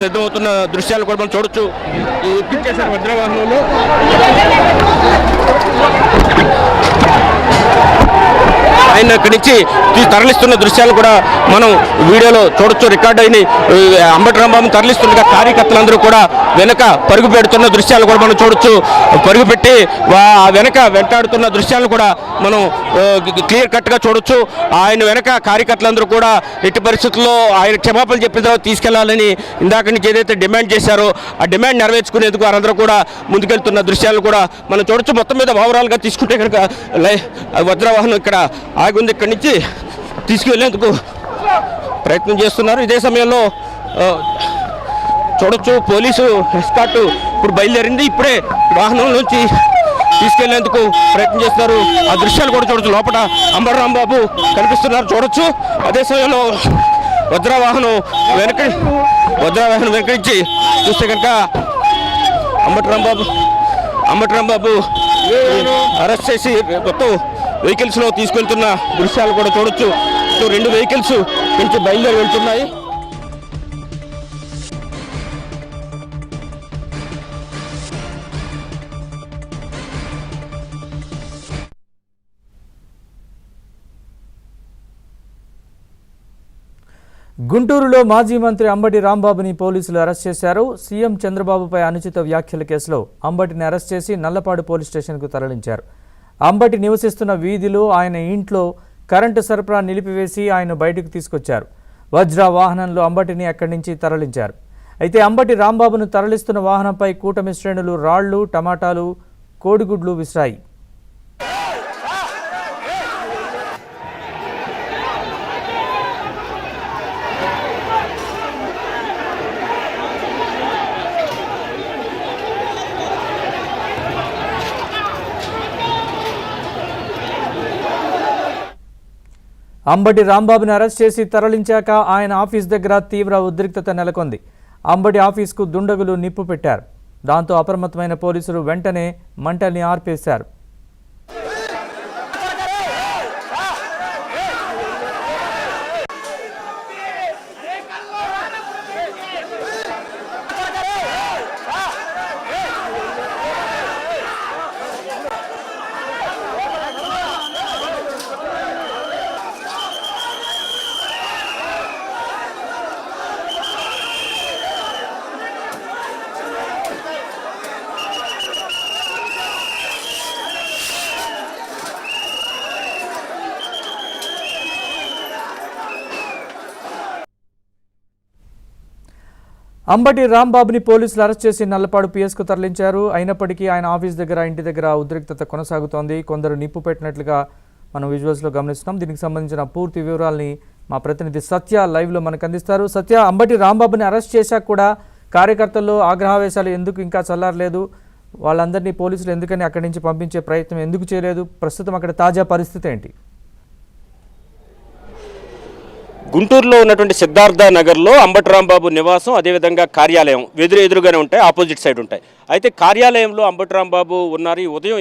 సిద్ధమవుతున్న దృశ్యాలు కూడా మనం చూడొచ్చు. ఎక్కించేశారు వజ్రవాహనంలో. ఆయన ఇక్కడి నుంచి తరలిస్తున్న దృశ్యాలు కూడా మనం వీడియోలో చూడొచ్చు. రికార్డ్ అయిన అంబటి రాంబాబుని తరలిస్తుండగా కార్యకర్తలందరూ కూడా వెనక పరుగు పెడుతున్న దృశ్యాలు కూడా మనం చూడొచ్చు. పరుగు పెట్టి వెనక వెంటాడుతున్న దృశ్యాలు కూడా మనం క్లియర్ కట్గా చూడొచ్చు. ఆయన వెనక కార్యకర్తలందరూ కూడా ఎట్టి పరిస్థితుల్లో ఆయన క్షమాపణలు చెప్పిన తర్వాత తీసుకెళ్లాలని ఇందాక నుంచి ఏదైతే డిమాండ్ చేశారో ఆ డిమాండ్ నెరవేర్చుకునేందుకు వారందరూ కూడా ముందుకెళ్తున్న దృశ్యాలు కూడా మనం చూడొచ్చు. మొత్తం మీద ఓవరాల్గా తీసుకుంటే కనుక వజ్రవాహనం ఇక్కడ ఆగుంది. ఇక్కడి నుంచి తీసుకువెళ్ళేందుకు ప్రయత్నం చేస్తున్నారు. ఇదే సమయంలో చూడొచ్చు పోలీసు ఎస్కార్ట్ ఇప్పుడు బయలుదేరింది. ఇప్పుడే వాహనం నుంచి తీసుకెళ్లేందుకు ప్రయత్నం చేస్తున్నారు. ఆ దృశ్యాలు కూడా చూడొచ్చు. లోపల అంబటి రాంబాబు కనిపిస్తున్నారు చూడొచ్చు. అదే సమయంలో వజ్రవాహనం వెనక నుంచి చూస్తే కనుక అంబటి రాంబాబు అరెస్ట్ చేసి మొత్తం వెహికల్స్లో తీసుకెళ్తున్న దృశ్యాలు కూడా చూడొచ్చు. రెండు వెహికల్స్ నుంచి బయలుదేరి వెళ్తున్నాయి. గుంటూరులో మాజీ మంత్రి అంబటి రాంబాబుని పోలీసులు అరెస్ట్ చేశారు. సీఎం చంద్రబాబుపై అనుచిత వ్యాఖ్యల కేసులో అంబటిని అరెస్ట్ చేసి నల్లపాడు పోలీస్ స్టేషన్కు తరలించారు. అంబటి నివసిస్తున్న వీధిలో ఆయన ఇంట్లో కరెంటు సరఫరా నిలిపివేసి ఆయన బయటకు తీసుకొచ్చారు. వజ్ర వాహనంలో అంబటిని అక్కడి నుంచి తరలించారు. అయితే అంబటి రాంబాబును తరలిస్తున్న వాహనంపై కూటమి శ్రేణులు రాళ్లు, టమాటాలు, కోడిగుడ్లు విసిరాయి. అంబటి రాంబాబుని అరెస్ట్ చేసి తరలించాక ఆయన ఆఫీస్ దగ్గర తీవ్ర ఉద్రిక్తత నెలకొంది. అంబటి ఆఫీస్కు దుండగులు నిప్పు పెట్టారు. దాంతో అప్రమత్తమైన పోలీసులు వెంటనే మంటల్ని ఆర్పేశారు. అంబటి రాంబాబుని పోలీసులు అరెస్ట్ చేసి నల్లపాడు పిఎస్కు తరలించారు. అయినప్పటికీ ఆయన ఆఫీస్ దగ్గర, ఇంటి దగ్గర ఉద్రిక్తత కొనసాగుతోంది. కొందరు నిప్పు పెట్టినట్లుగా మనం విజువల్స్లో గమనిస్తున్నాం. దీనికి సంబంధించిన పూర్తి వివరాలని మా ప్రతినిధి సత్య లైవ్లో మనకు అందిస్తారు. సత్య, అంబటి రాంబాబుని అరెస్ట్ చేశాక కూడా కార్యకర్తల్లో ఆగ్రహావేశాలు ఎందుకు ఇంకా చల్లారలేదు? వాళ్ళందరినీ పోలీసులు ఎందుకని అక్కడి నుంచి పంపించే ప్రయత్నం ఎందుకు చేయలేదు? ప్రస్తుతం అక్కడ తాజా పరిస్థితి ఏంటి? గుంటూరులో ఉన్నటువంటి సిద్ధార్థ నగర్లో అంబటి రాంబాబు నివాసం, అదేవిధంగా కార్యాలయం ఎదురుగానే ఉంటాయి, ఆపోజిట్ సైడ్ ఉంటాయి. అయితే కార్యాలయంలో అంబటి రాంబాబు ఉన్నారు. ఈ ఉదయం